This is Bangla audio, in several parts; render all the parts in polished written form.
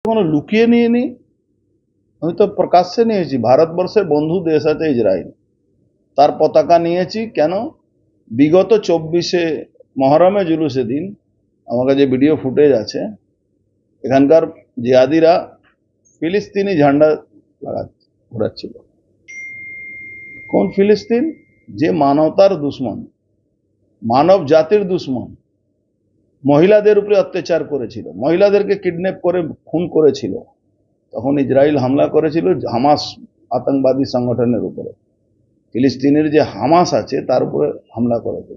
কোনো লুকিয়ে নিইনি। আমি তো প্রকাশ্যে নিয়েছি। ভারতবর্ষের বন্ধু দেশ আছে ইসরায়েল, তার পতাকা নিয়েছি। কেন? বিগত 24শে মহরমে জুলুসে দিন আমার কাছে ভিডিও ফুটেজ আছে, এখানকার জিহাদিরা ফিলিস্তিনি ঝান্ডা ঘোরাচ্ছিল। কোন ফিলিস্তিন? যে মানবতার দুশ্মন, মানব জাতির দুশ্মন, মহিলাদের উপরে অত্যাচার করেছিল, মহিলাদেরকে কিডন্যাপ করে খুন করেছিল, তখন ইসরায়েল হামলা করেছিল হামাস আতঙ্কবাদী সংগঠনের উপরে। ফিলিস্তিনের যে হামাস আছে তার উপরে হামলা করেছে।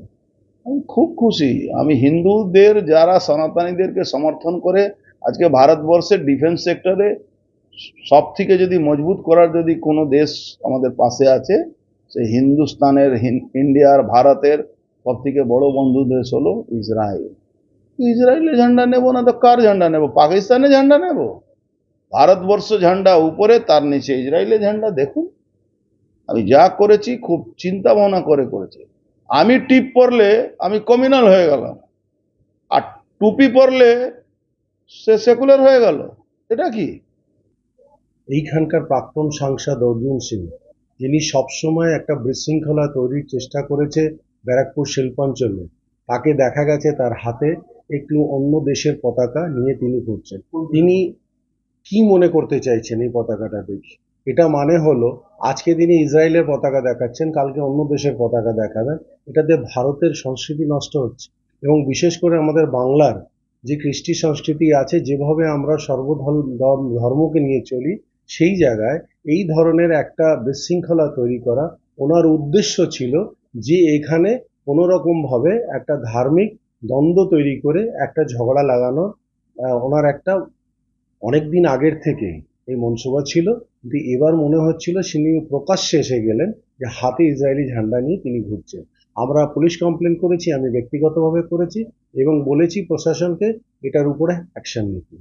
আমি খুব খুশি। আমি হিন্দুদের যারা সনাতনীদেরকে সমর্থন করে আজকে ভারতবর্ষের ডিফেন্স সেক্টরে সব থেকে যদি মজবুত করার যদি কোনো দেশ আমাদের পাশে আছে, সে হিন্দুস্তানের, ইন্ডিয়ার, ভারতের সব থেকে বড় বন্ধু দেশ হলো ইসরায়েল। ইসরায়েলের ঝান্ডা নেব না তো কার ঝান্ডা নেব? পাকিস্তানের ঝান্ডা নেব? ভারতবর্ষ ঝান্ডা উপরে, তার নিচে ইসরায়েলের ঝান্ডা। দেখুন আমি যা করেছি খুব চিন্তা ভাবনা করে করেছি। আমি টিপ পরলে আমি কমিউনাল হয়ে গেলাম, আর টুপি পরলে সে সেকুলার হয়ে গেল। এটা কি? এইখানকার প্রাক্তন সাংসদ অর্জুন সিং, যিনি সবসময় একটা বিশৃঙ্খলা তৈরির চেষ্টা করেছে ব্যারাকপুর শিল্পাঞ্চলে, তাকে দেখা গেছে তার হাতে একটু অন্য দেশের পতাকা নিয়ে তিনি ঘুরছেন। তিনি কি মনে করতে চাইছেন এই পতাকাটা দেখে? এটা মানে হলো আজকে তিনি ইসরায়েলের পতাকা দেখাচ্ছেন, কালকে অন্য দেশের পতাকা দেখাবেন। এটাতে ভারতের সংস্কৃতি নষ্ট হচ্ছে, এবং বিশেষ করে আমাদের বাংলার যে কৃষ্টি সংস্কৃতি আছে, যেভাবে আমরা ধর্মকে নিয়ে চলি, সেই জায়গায় এই ধরনের একটা বিশৃঙ্খলা তৈরি করা ওনার উদ্দেশ্য ছিল, যে এখানে কোনো রকম ভাবে একটা ধার্মিক দ্বন্দ্ব তৈরি করে একটা ঝগড়া লাগানো। ওনার একটা অনেকদিন আগের থেকেই এই মনসুবা ছিল, কিন্তু এবার মনে হচ্ছিল তিনি প্রকাশ্যে এসে গেলেন যে হাতে ইসরায়েলি ঝান্ডা নিয়ে তিনি ঘুরছেন। আমরা পুলিশ কমপ্লেন করেছি, আমি ব্যক্তিগতভাবে করেছি, এবং বলেছি প্রশাসনকে এটার উপরে অ্যাকশন নিতে।